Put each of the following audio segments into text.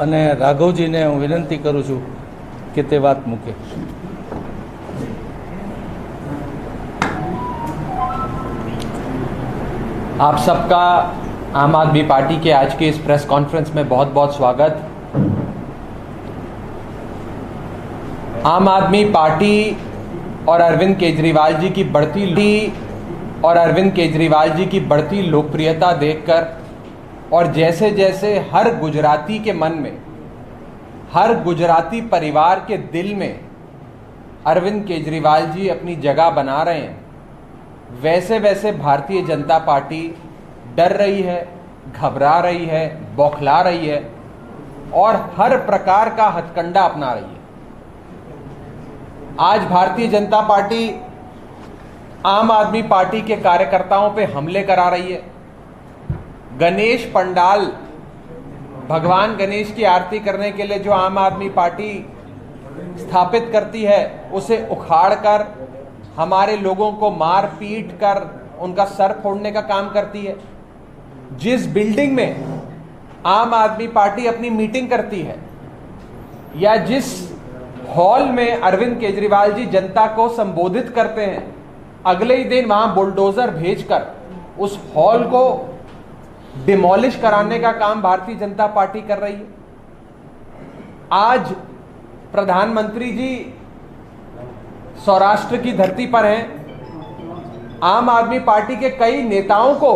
અને રાઘવજીને હું વિનંતી કરું છું કે તે વાત મૂકે. आप सबका आम आदमी पार्टी के आज के इस प्रेस कॉन्फ्रेंस में बहुत बहुत स्वागत. आम आदमी पार्टी और अरविंद केजरीवाल जी की बढ़ती लोकप्रियता देखकर और जैसे जैसे हर गुजराती के मन में, हर गुजराती परिवार के दिल में अरविंद केजरीवाल जी अपनी जगह बना रहे हैं, वैसे वैसे भारतीय जनता पार्टी डर रही है, घबरा रही है, बौखला रही है और हर प्रकार का हथकंडा अपना रही है. आज भारतीय जनता पार्टी आम आदमी पार्टी के कार्यकर्ताओं पे हमले करा रही है. गणेश पंडाल, भगवान गणेश की आरती करने के लिए जो आम आदमी पार्टी स्थापित करती है, उसे उखाड़कर हमारे लोगों को मार पीट कर उनका सर फोड़ने का काम करती है. जिस बिल्डिंग में आम आदमी पार्टी अपनी मीटिंग करती है या जिस हॉल में अरविंद केजरीवाल जी जनता को संबोधित करते हैं, अगले ही दिन वहां बुलडोजर भेजकर उस हॉल को डिमोलिश कराने का काम भारतीय जनता पार्टी कर रही है. आज प्रधानमंत्री जी सौराष्ट्र की धरती पर हैं. आम आदमी पार्टी के कई नेताओं को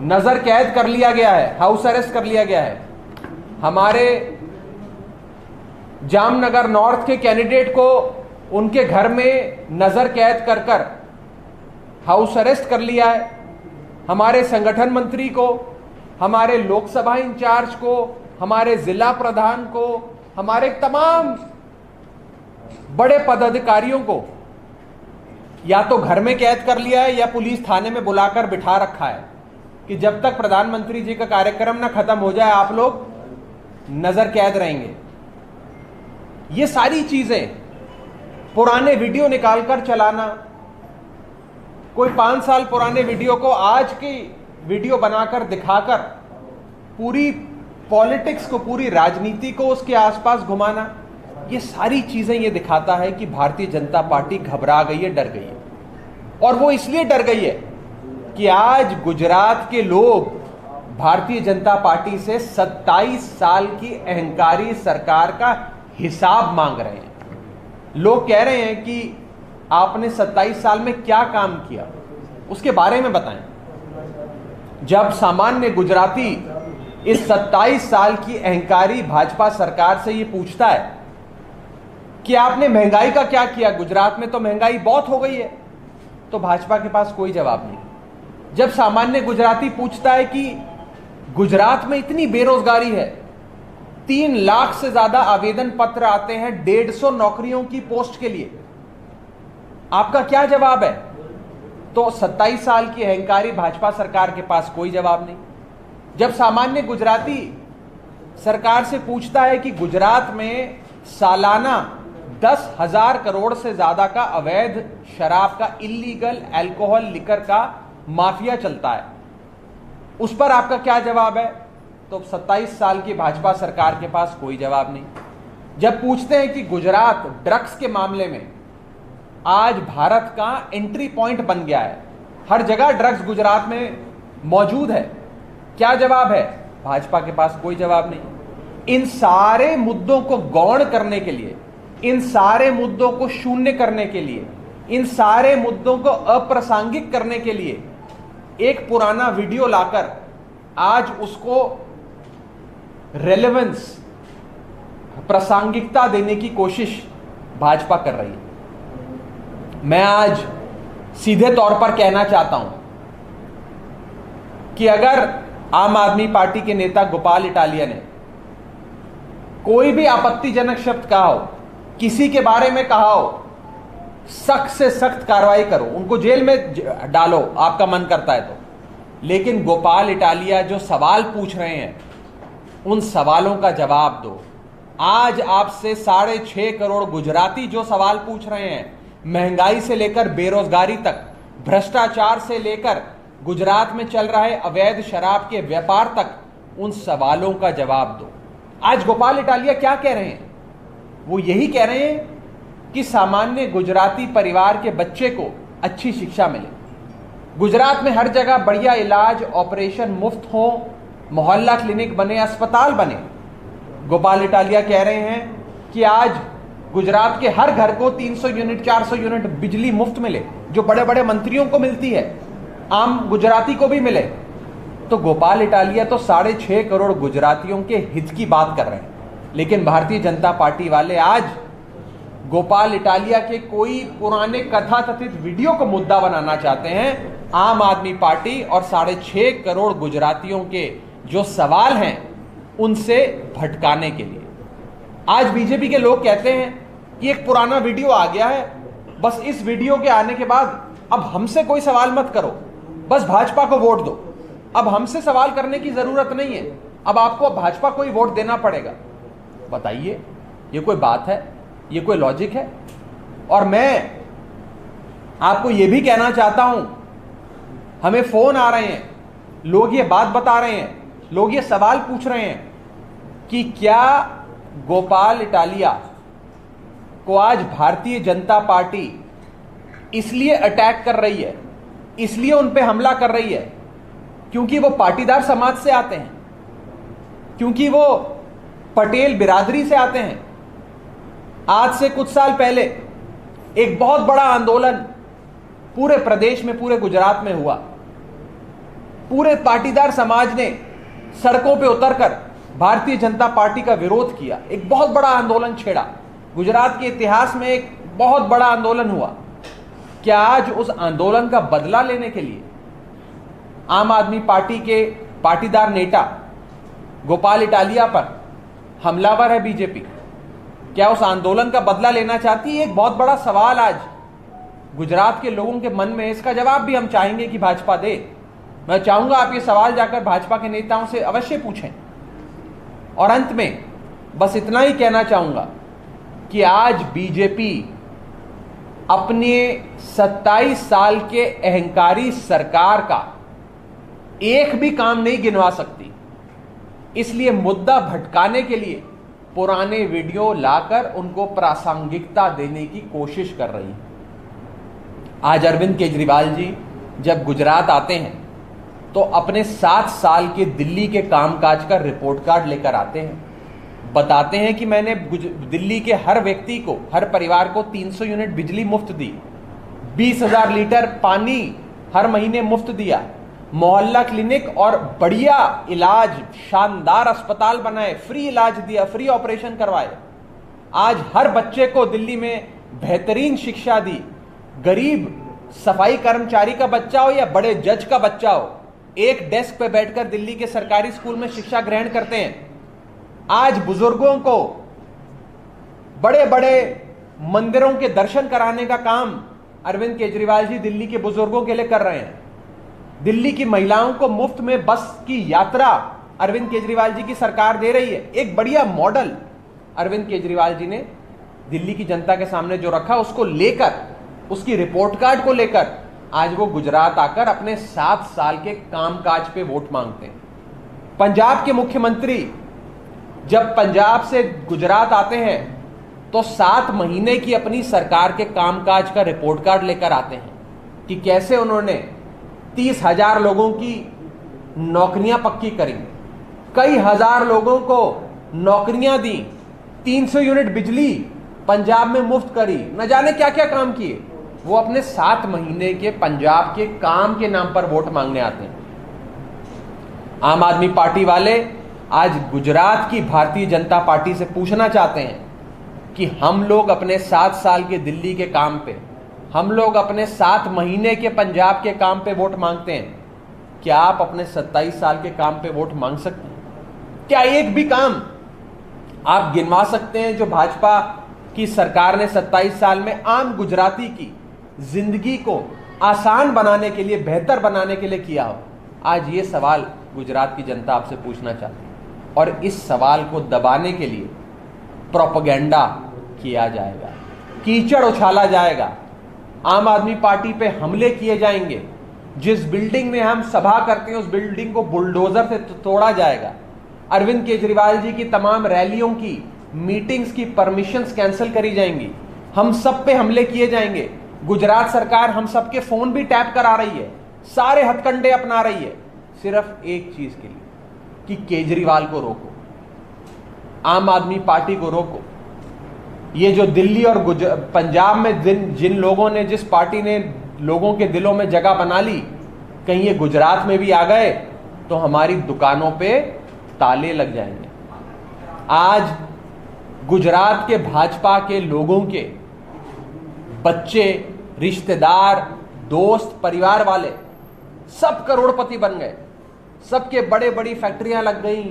नजर कैद कर लिया गया है, हाउस अरेस्ट कर लिया गया है. हमारे जामनगर नॉर्थ के कैंडिडेट को उनके घर में नजर कैद कर कर हाउस अरेस्ट कर लिया है. हमारे संगठन मंत्री को, हमारे लोकसभा इंचार्ज को, हमारे जिला प्रधान को, हमारे तमाम बड़े पदाधिकारियों को या तो घर में कैद कर लिया है या पुलिस थाने में बुलाकर बिठा रखा है कि जब तक प्रधानमंत्री जी का कार्यक्रम ना खत्म हो जाए आप लोग नजर कैद रहेंगे. ये सारी चीजें, पुराने वीडियो निकालकर चलाना, कोई 5 साल पुराने वीडियो को आज की वीडियो बनाकर दिखाकर पूरी पॉलिटिक्स को, पूरी राजनीति को उसके आसपास घुमाना, ये सारी चीजें ये दिखाता है कि भारतीय जनता पार्टी घबरा गई है, डर गई है. और वो इसलिए डर गई है कि आज गुजरात के लोग भारतीय जनता पार्टी से 27 साल की अहंकारी सरकार का हिसाब मांग रहे हैं. लोग कह रहे हैं कि आपने 27 साल में क्या काम किया, उसके बारे में बताएं. जब सामान्य गुजराती इस 27 साल की अहंकारी भाजपा सरकार से ये पूछता है कि आपने महंगाई का क्या किया, गुजरात में तो महंगाई बहुत हो गई है, तो भाजपा के पास कोई जवाब नहीं. जब सामान्य गुजराती पूछता है कि गुजरात में इतनी बेरोजगारी है, 3 लाख से ज्यादा आवेदन पत्र आते हैं 150 नौकरियों की पोस्ट के लिए, आपका क्या जवाब है? तो 27 साल की अहंकारी भाजपा सरकार के पास कोई जवाब नहीं. जब सामान्य गुजराती सरकार से पूछता है कि गुजरात में सालाना 10,000 करोड़ से ज्यादा का अवैध शराब का, इलीगल अल्कोहल लिकर का माफिया चलता है, उस पर आपका क्या जवाब है? तो 27 साल की भाजपा सरकार के पास कोई जवाब नहीं. जब पूछते हैं कि गुजरात ड्रग्स के मामले में आज भारत का एंट्री पॉइंट बन गया है, हर जगह ड्रग्स गुजरात में मौजूद है, क्या जवाब है? भाजपा के पास कोई जवाब नहीं. इन सारे मुद्दों को गौण करने के लिए, इन सारे मुद्दों को शून्य करने के लिए, इन सारे मुद्दों को अप्रासंगिक करने के लिए एक पुराना वीडियो लाकर आज उसको रेलेवेंस, प्रासंगिकता देने की कोशिश भाजपा कर रही है. मैं आज सीधे तौर पर कहना चाहता हूं कि अगर आम आदमी पार्टी के नेता गोपाल इटालिया ने कोई भी आपत्तिजनक शब्द कहा हो, किसी के बारे में कहा हो, सख्त से सख्त कार्रवाई करो, उनको जेल में डालो आपका मन करता है तो. लेकिन गोपाल इटालिया जो सवाल पूछ रहे हैं, उन सवालों का जवाब दो. आज आपसे 6.5 करोड़ गुजराती जो सवाल पूछ रहे हैं, महंगाई से लेकर बेरोजगारी तक, भ्रष्टाचार से लेकर गुजरात में चल रहे अवैध शराब के व्यापार तक, उन सवालों का जवाब दो। आज गोपाल इटालिया क्या कह रहे हैं? वो यही कह रहे हैं कि सामान्य गुजराती परिवार के बच्चे को अच्छी शिक्षा मिले, गुजरात में हर जगह बढ़िया इलाज, ऑपरेशन मुफ्त हो, मोहल्ला क्लिनिक बने, अस्पताल बने। गोपाल इटालिया कह रहे हैं कि आज गुजरात के हर घर को 300 यूनिट 400 यूनिट बिजली मुफ्त मिले, जो बड़े बड़े मंत्रियों को मिलती है, आम गुजराती को भी मिले। तो गोपाल इटालिया तो 6.5 करोड़ गुजरातियों के हित की बात कर रहे हैं, लेकिन भारतीय जनता पार्टी वाले आज गोपाल इटालिया के कोई पुराने कथाकथित वीडियो को मुद्दा बनाना चाहते हैं आम आदमी पार्टी और 6.5 करोड़ गुजरातियों के जो सवाल हैं उनसे भटकाने के लिए। आज बीजेपी के लोग कहते हैं कि एक पुराना वीडियो आ गया है, बस इस वीडियो के आने के बाद अब हमसे कोई सवाल मत करो, बस भाजपा को वोट दो, अब हमसे सवाल करने की जरूरत नहीं है, अब आपको भाजपा को ही वोट देना पड़ेगा। बताइए, ये कोई बात है? ये कोई लॉजिक है? और मैं आपको यह भी कहना चाहता हूं, हमें फोन आ रहे हैं, लोग ये बात बता रहे हैं, लोग ये सवाल पूछ रहे हैं कि क्या गोपाल इटालिया को आज भारतीय जनता पार्टी इसलिए अटैक कर रही है, इसलिए उन पे हमला कर रही है क्योंकि वो पाटीदार समाज से आते हैं, क्योंकि वो पटेल बिरादरी से आते हैं। आज से कुछ साल पहले एक बहुत बड़ा आंदोलन पूरे प्रदेश में, पूरे गुजरात में हुआ। पूरे पाटीदार समाज ने सड़कों पे उतरकर भारतीय जनता पार्टी का विरोध किया, एक बहुत बड़ा आंदोलन छेड़ा। गुजरात के इतिहास में एक बहुत बड़ा आंदोलन हुआ। क्या आज उस आंदोलन का बदला लेने के लिए आम आदमी पार्टी के पाटीदार नेता गोपाल इटालिया पर हमलावर है बीजेपी? क्या उस आंदोलन का बदला लेना चाहती है? एक बहुत बड़ा सवाल आज गुजरात के लोगों के मन में। इसका जवाब भी हम चाहेंगे कि भाजपा दे। मैं चाहूंगा आप ये सवाल जाकर भाजपा के नेताओं से अवश्य पूछें। और अंत में बस इतना ही कहना चाहूंगा कि आज बीजेपी अपने 27 साल के अहंकारी सरकार का एक भी काम नहीं गिनवा सकती, इसलिए मुद्दा भटकाने के लिए पुराने वीडियो लाकर उनको प्रासंगिकता देने की कोशिश कर रही है। आज अरविंद केजरीवाल जी जब गुजरात आते हैं तो अपने 7 साल के दिल्ली के कामकाज का रिपोर्ट कार्ड लेकर आते हैं, बताते हैं कि मैंने दिल्ली के हर व्यक्ति को, हर परिवार को 300 यूनिट बिजली मुफ्त दी, 20,000 लीटर पानी हर महीने मुफ्त दिया, मोहल्ला क्लिनिक और बढ़िया इलाज, शानदार अस्पताल बनाए, फ्री इलाज दिया, फ्री ऑपरेशन करवाए। आज हर बच्चे को दिल्ली में बेहतरीन शिक्षा दी। गरीब सफाई कर्मचारी का बच्चा हो या बड़े जज का बच्चा हो, एक डेस्क पे बैठकर दिल्ली के सरकारी स्कूल में शिक्षा ग्रहण करते हैं। आज बुजुर्गों को बड़े बड़े मंदिरों के दर्शन कराने का काम अरविंद केजरीवाल जी दिल्ली के बुजुर्गों के लिए कर रहे हैं। दिल्ली की महिलाओं को मुफ्त में बस की यात्रा अरविंद केजरीवाल जी की सरकार दे रही है। एक बढ़िया मॉडल अरविंद केजरीवाल जी ने दिल्ली की जनता के सामने जो रखा, उसको लेकर, उसकी रिपोर्ट कार्ड को लेकर आज वो गुजरात आकर अपने 7 साल के कामकाज पे वोट मांगते हैं। पंजाब के मुख्यमंत्री जब पंजाब से गुजरात आते हैं तो 7 महीने की अपनी सरकार के कामकाज का रिपोर्ट कार्ड लेकर आते हैं कि कैसे उन्होंने 30,000 लोगों की नौकरियां पक्की करी, कई हजार लोगों को नौकरियां दी, 300 यूनिट बिजली पंजाब में मुफ्त करी, न जाने क्या क्या काम किए। वो अपने 7 महीने के पंजाब के काम के नाम पर वोट मांगने आते हैं। आम आदमी पार्टी वाले आज गुजरात की भारतीय जनता पार्टी से पूछना चाहते हैं कि हम लोग अपने 7 साल के दिल्ली के काम पे, हम लोग अपने 7 महीने के पंजाब के काम पे वोट मांगते हैं, क्या आप अपने 27 साल के काम पे वोट मांग सकते हैं? क्या एक भी काम आप गिनवा सकते हैं जो भाजपा की सरकार ने 27 साल में आम गुजराती की जिंदगी को आसान बनाने के लिए, बेहतर बनाने के लिए किया हो? आज ये सवाल गुजरात की जनता आपसे पूछना चाहती है और इस सवाल को दबाने के लिए प्रोपेगेंडा किया जाएगा, कीचड़ उछाला जाएगा, आम आदमी पार्टी पे हमले किए जाएंगे, जिस बिल्डिंग में हम सभा करते हैं उस बिल्डिंग को बुलडोजर से तोड़ा जाएगा। अरविंद केजरीवाल जी की तमाम रैलियों की, मीटिंग्स की परमिशंस कैंसिल करी जाएंगी। हम सब पे हमले किए जाएंगे। गुजरात सरकार हम सब के फोन भी टैप करा रही है, सारे हथकंडे अपना रही है, सिर्फ एक चीज के लिए कि केजरीवाल को रोको, आम आदमी पार्टी को रोको। ये जो दिल्ली और पंजाब में जिन लोगों ने, जिस पार्टी ने लोगों के दिलों में जगह बना ली, कहीं ये गुजरात में भी आ गए तो हमारी दुकानों पे ताले लग जाएंगे। आज गुजरात के भाजपा के लोगों के बच्चे, रिश्तेदार, दोस्त, परिवार वाले सब करोड़पति बन गए। सबके बड़े बड़ी फैक्ट्रियां लग गई,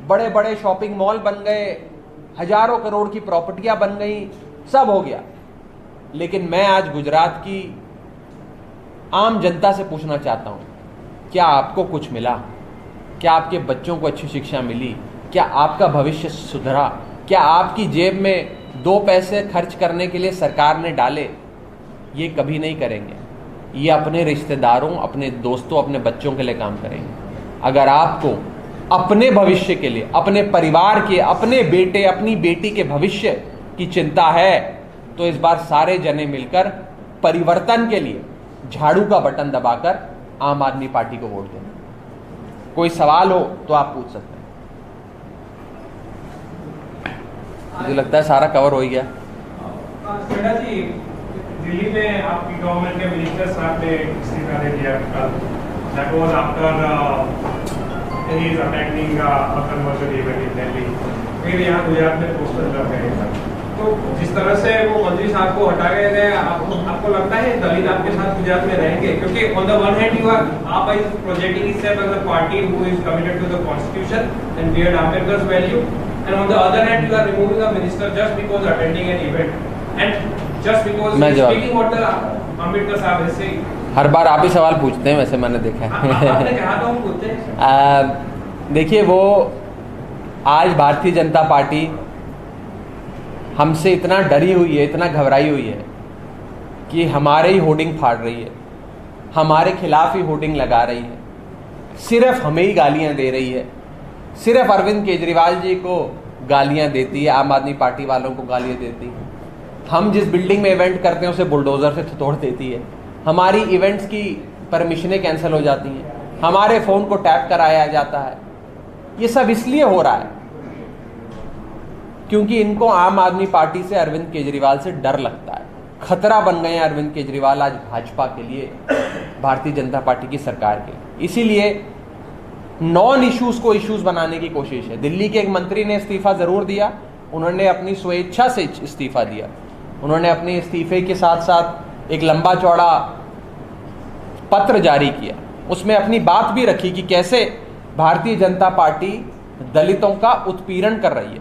बड़े बड़े शॉपिंग मॉल बन गए, हजारों करोड़ की प्रॉपर्टियां बन गई, सब हो गया। लेकिन मैं आज गुजरात की आम जनता से पूछना चाहता हूं, क्या आपको कुछ मिला? क्या आपके बच्चों को अच्छी शिक्षा मिली? क्या आपका भविष्य सुधरा? क्या आपकी जेब में 2 पैसे खर्च करने के लिए सरकार ने डाले? ये कभी नहीं करेंगे। ये अपने रिश्तेदारों, अपने दोस्तों, अपने बच्चों के लिए काम करेंगे। अगर आपको अपने भविष्य के लिए, अपने परिवार के, अपने बेटे, अपनी बेटी के भविष्य की चिंता है तो इस बार सारे जने मिलकर परिवर्तन के लिए झाड़ू का बटन दबाकर आम आदमी पार्टी को वोट देना। कोई सवाल हो तो आप पूछ सकते हैं। मुझे लगता है सारा कवर हो ही गया। जी, दिल्ली में आपकी गवर्नमेंट के मिनिस्टर साहब ने इस्तीफा दे दिया कल। That was after he is attending a conversion event in Delhi। फिर यहाँ गुजरात में पोस्टर लग गए थे। तो जिस तरह से वो मंत्री साहब को हटा गए थे, आपको लगता है दलित आपके साथ गुजरात में रहेंगे? क्योंकि on the one hand you are AAP is projecting himself as a party who is committed to the constitution and beard Ambedkar's value, and on the other hand you are removing a minister just because attending an event and just because speaking what the Ambedkar Saheb has said. हर बार आप ही सवाल पूछते हैं, वैसे मैंने देखा है। आपने कहा था हम पूछते हैं। देखिए, वो आज भारतीय जनता पार्टी हमसे इतना डरी हुई है, इतना घबराई हुई है कि हमारे ही होर्डिंग फाड़ रही है, हमारे खिलाफ ही होर्डिंग लगा रही है, सिर्फ हमें ही गालियां दे रही है, सिर्फ अरविंद केजरीवाल जी को गालियां देती है, आम आदमी पार्टी वालों को गालियां देती है। हम जिस बिल्डिंग में इवेंट करते हैं उसे बुलडोजर से तोड़ देती है, हमारी इवेंट्स की परमिशनें कैंसिल हो जाती हैं, हमारे फोन को टैप कराया जाता है। ये सब इसलिए हो रहा है क्योंकि इनको आम आदमी पार्टी से, अरविंद केजरीवाल से डर लगता है। खतरा बन गए हैं अरविंद केजरीवाल आज भाजपा के लिए, भारतीय जनता पार्टी की सरकार के। इसीलिए नॉन इश्यूज को इश्यूज बनाने की कोशिश है। दिल्ली के एक मंत्री ने इस्तीफा जरूर दिया, उन्होंने अपनी स्वेच्छा से इस्तीफा दिया। उन्होंने अपने इस्तीफे के साथ साथ एक लंबा चौड़ा पत्र जारी किया, उसमें अपनी बात भी रखी कि कैसे भारतीय जनता पार्टी दलितों का उत्पीड़न कर रही है,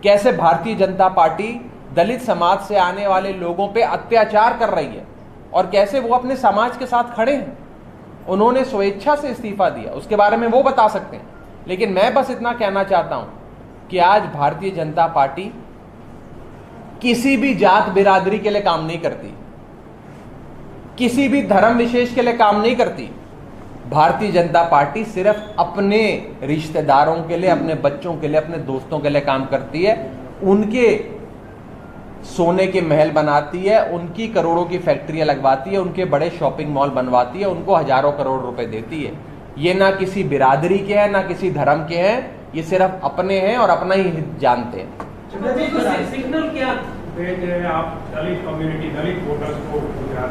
कैसे भारतीय जनता पार्टी दलित समाज से आने वाले लोगों पे अत्याचार कर रही है और कैसे वो अपने समाज के साथ खड़े हैं। उन्होंने स्वेच्छा से इस्तीफा दिया, उसके बारे में वो बता सकते हैं। लेकिन मैं बस इतना कहना चाहता हूं कि आज भारतीय जनता पार्टी किसी भी जात बिरादरी के लिए काम नहीं करती, किसी भी धर्म विशेष के लिए काम नहीं करती। भारतीय जनता पार्टी सिर्फ अपने रिश्तेदारों के लिए, अपने बच्चों के लिए, अपने दोस्तों के लिए काम करती है। उनके सोने के महल बनाती है, उनकी करोड़ों की फैक्ट्रियां लगवाती है, उनके बड़े शॉपिंग मॉल बनवाती है, उनको हजारों करोड़ रुपए देती है। ये ना किसी बिरादरी के हैं, ना किसी धर्म के हैं, ये सिर्फ अपने हैं और अपना ही हित जानते हैं। सिग्नल क्या भेज रहे हैं आप दलित कम्युनिटी, दलित वोटर्स को?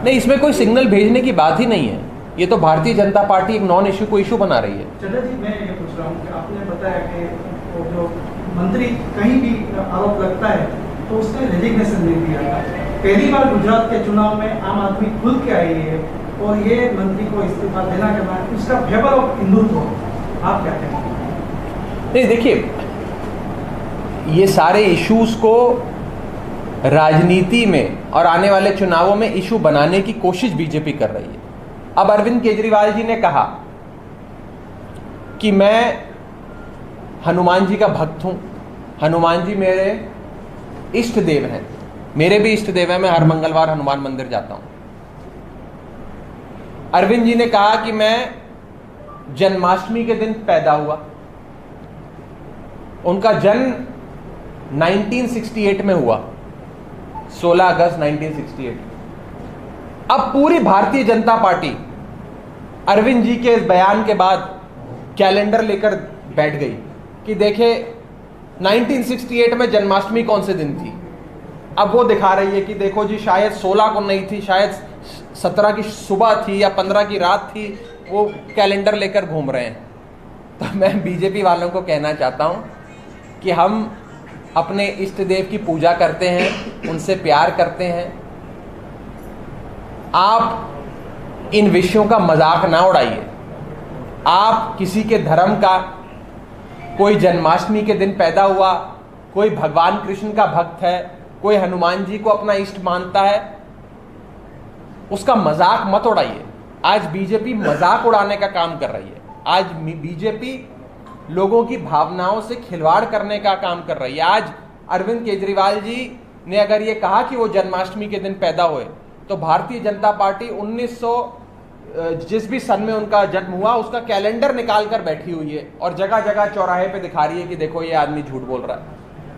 नहीं, इसमें कोई सिग्नल भेजने की बात ही नहीं है। ये तो भारतीय जनता पार्टी एक नॉन इश्यू को इश्यू बना रही है। चंद्र जी, मैं ये पूछ रहा हूँ कि आपने बताया कि वो जो मंत्री कहीं भी आरोप लगता है तो उसने रेजिग्नेशन दे दिया था। पहली बार गुजरात के चुनाव में आम आदमी खुल के आई है और ये मंत्री को इस्तीफा देना के बाद उसका फेवर ऑफ हिंदुत्व, आप क्या कहते हैं? नहीं, देखिए, ये सारे इश्यूज को राजनीति में और आने वाले चुनावों में इशू बनाने की कोशिश बीजेपी कर रही है। अब अरविंद केजरीवाल जी ने कहा कि मैं हनुमान जी का भक्त हूं, हनुमान जी मेरे इष्ट देव हैं, मेरे भी इष्ट देव हैं, मैं हर मंगलवार हनुमान मंदिर जाता हूं। अरविंद जी ने कहा कि मैं जन्माष्टमी के दिन पैदा हुआ। उनका जन्म 1968 में हुआ, 16 अगस्त 1968। अब पूरी भारतीय जनता पार्टी अरविंद जी के इस बयान के बाद कैलेंडर लेकर बैठ गई कि देखे 1968 में जन्माष्टमी कौन से दिन थी। अब वो दिखा रही है कि देखो जी शायद 16 को नहीं थी, शायद 17 की सुबह थी या 15 की रात थी। वो कैलेंडर लेकर घूम रहे हैं। तो मैं बीजेपी वालों को कहना चाहता हूं कि हम अपने इष्ट देव की पूजा करते हैं, उनसे प्यार करते हैं। आप इन विषयों का मजाक ना उड़ाइए। आप किसी के धर्म का, कोई जन्माष्टमी के दिन पैदा हुआ, कोई भगवान कृष्ण का भक्त है, कोई हनुमान जी को अपना इष्ट मानता है, उसका मजाक मत उड़ाइए। आज बीजेपी मजाक उड़ाने का काम कर रही है। आज बीजेपी लोगों की भावनाओं से खिलवाड़ करने का काम कर रही है। आज अरविंद केजरीवाल जी ने अगर ये कहा कि वो जन्माष्टमी के दिन पैदा हुए, तो भारतीय जनता पार्टी 1900 जिस भी सन में उनका जन्म हुआ उसका कैलेंडर निकाल कर बैठी हुई है और जगह जगह चौराहे पे दिखा रही है कि देखो ये आदमी झूठ बोल रहा है।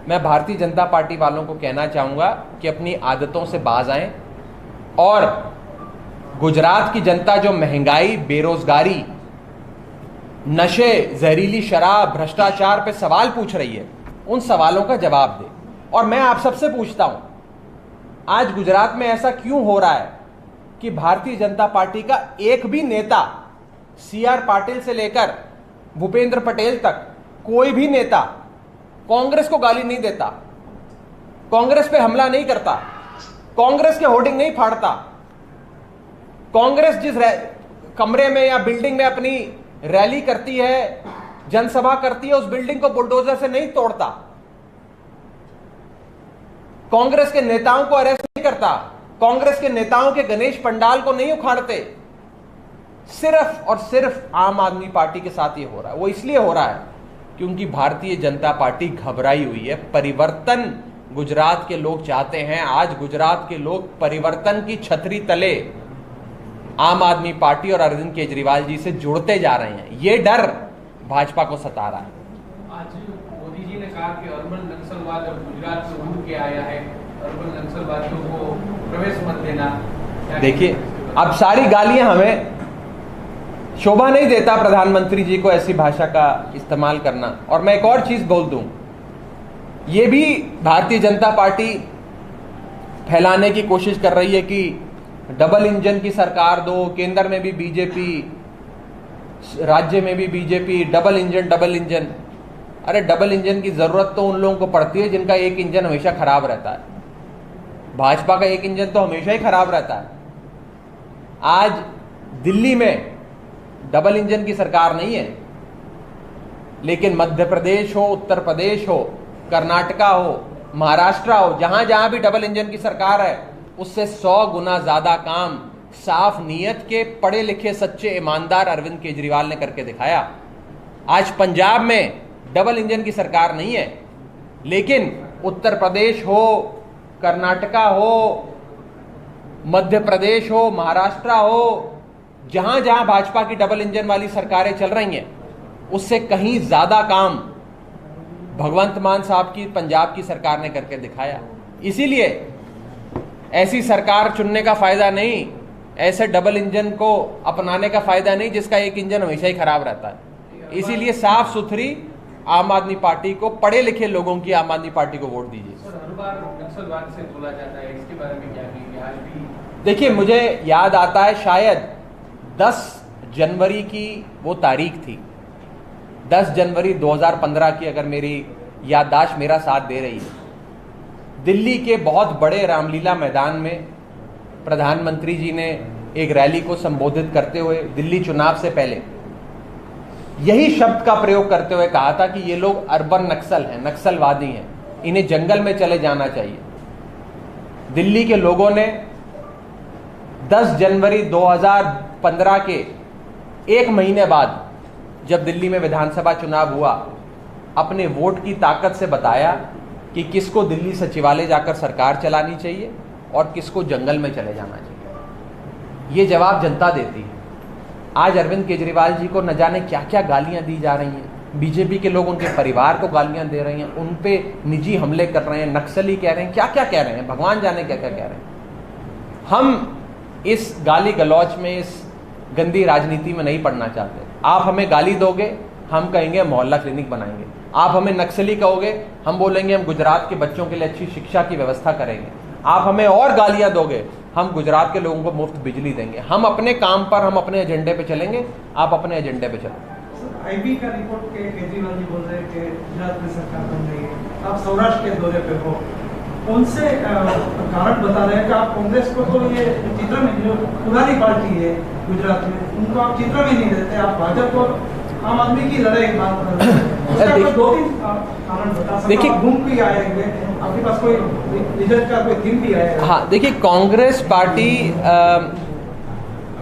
मैं भारतीय जनता पार्टी वालों को कहना चाहूंगा कि अपनी आदतों से बाज आएं और गुजरात की जनता जो महंगाई, बेरोजगारी, नशे, जहरीली शराब, भ्रष्टाचार पे सवाल पूछ रही है, उन सवालों का जवाब दे। और मैं आप सबसे पूछता हूं, आज गुजरात में ऐसा क्यों हो रहा है कि भारतीय जनता पार्टी का एक भी नेता, CR पाटिल से लेकर भूपेंद्र पटेल तक, कोई भी नेता कांग्रेस को गाली नहीं देता, कांग्रेस पे हमला नहीं करता, कांग्रेस के होर्डिंग नहीं फाड़ता, कांग्रेस जिस कमरे में या बिल्डिंग में अपनी रैली करती है, जनसभा करती है, उस बिल्डिंग को बुलडोजर से नहीं तोड़ता, कांग्रेस के नेताओं को अरेस्ट नहीं करता, कांग्रेस के नेताओं के गणेश पंडाल को नहीं उखाड़ते। सिर्फ और सिर्फ आम आदमी पार्टी के साथ ये हो रहा है। वो इसलिए हो रहा है क्योंकि भारतीय जनता पार्टी घबराई हुई है। परिवर्तन गुजरात के लोग चाहते हैं। आज गुजरात के लोग परिवर्तन की छतरी तले आम आदमी पार्टी और अरविंद केजरीवाल जी से जुड़ते जा रहे हैं। ये डर भाजपा को सता रहा है। आज मोदी जी ने कहा कि अर्बन नक्सलवाद अब गुजरात से उड़ के आया है, अर्बन नक्सलवादियों को प्रवेश मत देना। देखिए, अब सारी गालियां हमें शोभा नहीं देता प्रधानमंत्री जी को ऐसी भाषा का इस्तेमाल करना। और मैं एक और चीज बोल दूं, ये भी भारतीय जनता पार्टी फैलाने की कोशिश कर रही है कि डबल इंजन की सरकार दो, केंद्र में भी बीजेपी, राज्य में भी बीजेपी, डबल इंजन। अरे डबल इंजन की जरूरत तो उन लोगों को पड़ती है जिनका एक इंजन हमेशा खराब रहता है। भाजपा का एक इंजन तो हमेशा ही खराब रहता है। आज दिल्ली में डबल इंजन की सरकार नहीं है, लेकिन मध्य प्रदेश हो, उत्तर प्रदेश हो, कर्नाटका हो, महाराष्ट्र हो, जहां जहां भी डबल इंजन की सरकार है, उससे 100 गुना ज्यादा काम साफ नीयत के पढ़े लिखे सच्चे ईमानदार अरविंद केजरीवाल ने करके दिखाया। आज पंजाब में डबल इंजन की सरकार नहीं है, लेकिन उत्तर प्रदेश हो, कर्नाटका हो, मध्य प्रदेश हो, महाराष्ट्र हो, जहां जहां भाजपा की डबल इंजन वाली सरकारें चल रही हैं, उससे कहीं ज्यादा काम भगवंत मान साहब की पंजाब की सरकार ने करके दिखाया। इसीलिए ऐसी सरकार चुनने का फायदा नहीं, ऐसे डबल इंजन को अपनाने का फायदा नहीं जिसका एक इंजन हमेशा ही खराब रहता है। इसीलिए साफ सुथरी आम आदमी पार्टी को, पढ़े लिखे लोगों की आम आदमी पार्टी को वोट दीजिए। हर बार नक्सलवाद से बोला जाता है, इसके बारे में क्या कहेंगे? आज भी देखिए, मुझे याद आता है शायद 10 जनवरी की वो तारीख थी, 10 जनवरी 2015 की, अगर मेरी याददाश्त मेरा साथ दे रही है। दिल्ली के बहुत बड़े रामलीला मैदान में प्रधानमंत्री जी ने एक रैली को संबोधित करते हुए दिल्ली चुनाव से पहले यही शब्द का प्रयोग करते हुए कहा था कि ये लोग अर्बन नक्सल हैं, नक्सलवादी हैं, इन्हें जंगल में चले जाना चाहिए। दिल्ली के लोगों ने 10 जनवरी 2015 के एक महीने बाद, जब दिल्ली में विधानसभा चुनाव हुआ, अपने वोट की ताकत से बताया कि किसको दिल्ली सचिवालय जाकर सरकार चलानी चाहिए और किसको जंगल में चले जाना चाहिए। ये जवाब जनता देती है। आज अरविंद केजरीवाल जी को न जाने क्या क्या गालियां दी जा रही हैं, बीजेपी के लोग उनके परिवार को गालियां दे रहे हैं, उन पे निजी हमले कर रहे हैं, नक्सली कह रहे हैं, क्या क्या कह रहे हैं, भगवान जाने क्या क्या कह रहे हैं। हम इस गाली गलौच में, इस गंदी राजनीति में नहीं पड़ना चाहते। आप हमें गाली दोगे, हम कहेंगे मोहल्ला क्लिनिक बनाएंगे। आप हमें नक्सली कहोगे, हम बोलेंगे हम गुजरात के बच्चों के लिए अच्छी शिक्षा की व्यवस्था करेंगे। आप हमें और गालियां दोगे, हम गुजरात के लोगों को मुफ्त बिजली देंगे। हम अपने काम पर, हम अपने एजेंडे पे चलेंगे, आप अपने एजेंडे पे चलो। आईबी का रिपोर्ट के केजरीवाल जी बोल रहे हैं कि गुजरात में सरकार बन रही है, आप सौराष्ट्र के दौरे पे हो, उनसे कारण बता रहे हैं कि आप कांग्रेस को तो ये चित्र में, जो पुरानी पार्टी है गुजरात में, उनको आप चित्र में नहीं देते, आप भाजपा और आम आदमी की लड़ाई की बात कर रहे हैं। दो तीन कारण बता सकते, देखिए घूम भी आएंगे, आपके पास कोई रिजल्ट का कोई थीम भी आएगा? हाँ, देखिए कांग्रेस पार्टी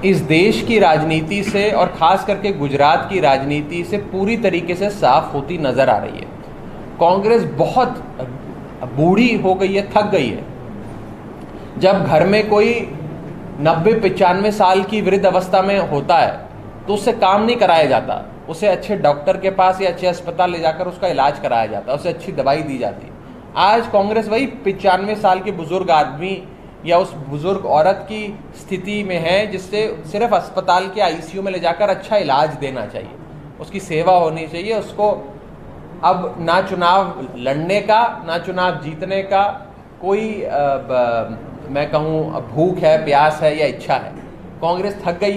इस देश की राजनीति से और खास करके गुजरात की राजनीति से पूरी तरीके से साफ होती नजर आ रही है। कांग्रेस बहुत बूढ़ी हो गई है, थक गई है। जब घर में कोई 90-95 साल की वृद्ध अवस्था में होता है तो उससे काम नहीं कराया जाता, उसे अच्छे डॉक्टर के पास या अच्छे अस्पताल ले जाकर उसका इलाज कराया जाता है, उसे अच्छी दवाई दी जाती है। आज कांग्रेस वही 95 साल के बुजुर्ग आदमी या उस बुजुर्ग औरत की स्थिति में है जिससे सिर्फ अस्पताल के आईसीयू में ले जाकर अच्छा इलाज देना चाहिए, उसकी सेवा होनी चाहिए। उसको अब ना चुनाव लड़ने का, ना चुनाव जीतने का कोई मैं कहूँ भूख है, प्यास है या इच्छा है। कांग्रेस थक गई।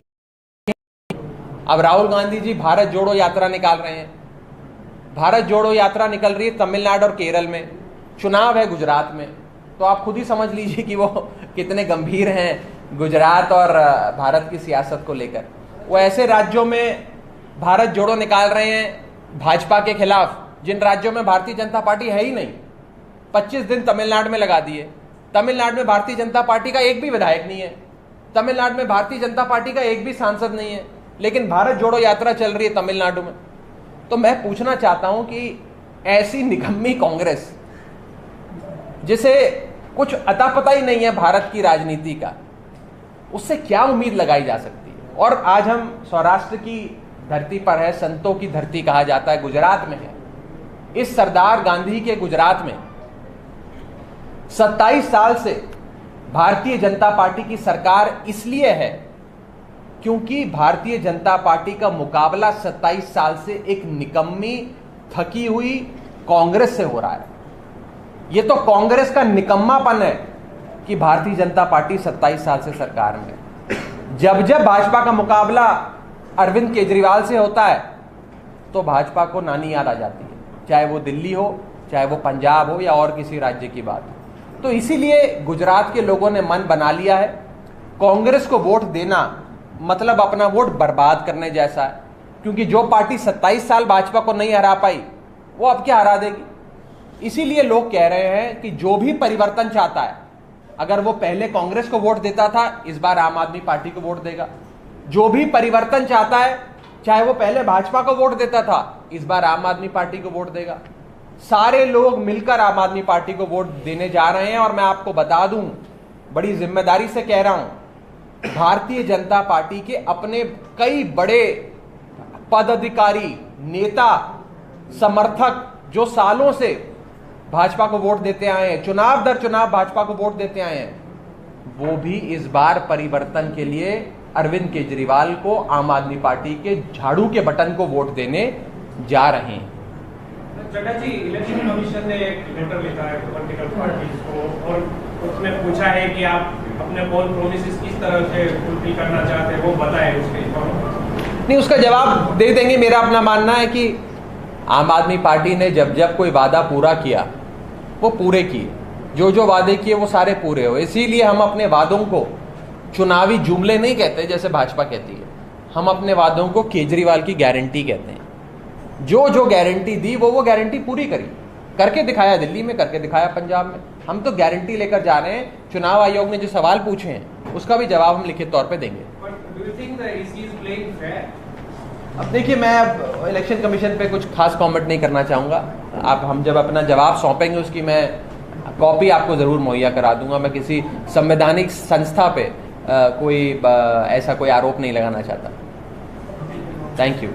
अब राहुल गांधी जी भारत जोड़ो यात्रा निकाल रहे हैं। भारत जोड़ो यात्रा निकल रही है तमिलनाडु और केरल में, चुनाव है गुजरात में, तो आप खुद ही समझ लीजिए कि वो कितने गंभीर हैं गुजरात और भारत की सियासत को लेकर। वो ऐसे राज्यों में भारत जोड़ो निकाल रहे हैं भाजपा के खिलाफ जिन राज्यों में भारतीय जनता पार्टी है ही नहीं। 25 दिन तमिलनाडु में लगा दिए। तमिलनाडु में भारतीय जनता पार्टी का एक भी विधायक नहीं है, तमिलनाडु में भारतीय जनता पार्टी का एक भी सांसद नहीं है, लेकिन भारत जोड़ो यात्रा चल रही है तमिलनाडु में। तो मैं पूछना चाहता हूं कि ऐसी निकम्मी कांग्रेस जिसे कुछ अता पता ही नहीं है भारत की राजनीति का, उससे क्या उम्मीद लगाई जा सकती है। और आज हम सौराष्ट्र की धरती पर है, संतों की धरती कहा जाता है, गुजरात में है। इस सरदार गांधी के गुजरात में 27 साल से भारतीय जनता पार्टी की सरकार इसलिए है क्योंकि भारतीय जनता पार्टी का मुकाबला 27 साल से एक निकम्मी, थकी हुई कांग्रेस से हो रहा है। ये तो कांग्रेस का निकम्मापन है कि भारतीय जनता पार्टी 27 साल से सरकार में। जब जब भाजपा का मुकाबला अरविंद केजरीवाल से होता है तो भाजपा को नानी याद आ जाती है, चाहे वो दिल्ली हो, चाहे वो पंजाब हो या और किसी राज्य की बात हो। तो इसीलिए गुजरात के लोगों ने मन बना लिया है, कांग्रेस को वोट देना मतलब अपना वोट बर्बाद करने जैसा है, क्योंकि जो पार्टी 27 साल भाजपा को नहीं हरा पाई वो अब क्या हरा देगी। इसीलिए लोग कह रहे हैं कि जो भी परिवर्तन चाहता है, अगर वो पहले कांग्रेस को वोट देता था, इस बार आम आदमी पार्टी को वोट देगा। जो भी परिवर्तन चाहता है, चाहे वो पहले भाजपा को वोट देता था, इस बार आम आदमी पार्टी को वोट देगा। सारे लोग मिलकर आम आदमी पार्टी को वोट देने जा रहे हैं। और मैं आपको बता दूं, बड़ी जिम्मेदारी से कह रहा हूं, भारतीय जनता पार्टी के अपने कई बड़े पदाधिकारी, नेता, समर्थक जो सालों से भाजपा को वोट देते आए हैं, चुनाव दर चुनाव भाजपा को वोट देते आए हैं, वो भी इस बार परिवर्तन के लिए अरविंद केजरीवाल को, आम आदमी पार्टी के झाड़ू के बटन को वोट देने जा रहे हैं। चड्ढा जी, इलेक्शन कमीशन ने एक लेटर लिखा है पॉलिटिकल पार्टीज को और उसमें पूछा है कि आप अपने पोल प्रोमिसेस किस तरह से फुलफिल करना चाहते हैं, वो बताएं उसके। नहीं, उसका जवाब दे देंगे। मेरा अपना मानना है कि आम आदमी पार्टी ने जब जब कोई वादा पूरा किया वो पूरे किए, जो जो वादे किए वो सारे पूरे हुए। इसीलिए हम अपने वादों को चुनावी जुमले नहीं कहते जैसे भाजपा कहती है, हम अपने वादों को केजरीवाल की गारंटी कहते हैं। जो जो गारंटी दी वो गारंटी पूरी करी, करके दिखाया, दिल्ली में करके दिखाया, पंजाब में। हम तो गारंटी लेकर जा रहे हैं। चुनाव आयोग ने जो सवाल पूछे हैं उसका भी जवाब हम लिखित तौर पे देंगे। अब देखिए, मैं अब इलेक्शन कमीशन पे कुछ खास कमेंट नहीं करना चाहूँगा। हम जब अपना जवाब सौंपेंगे उसकी मैं कॉपी आपको ज़रूर मुहैया करा दूंगा। मैं किसी संवैधानिक संस्था पे ऐसा कोई आरोप नहीं लगाना चाहता। Thank you.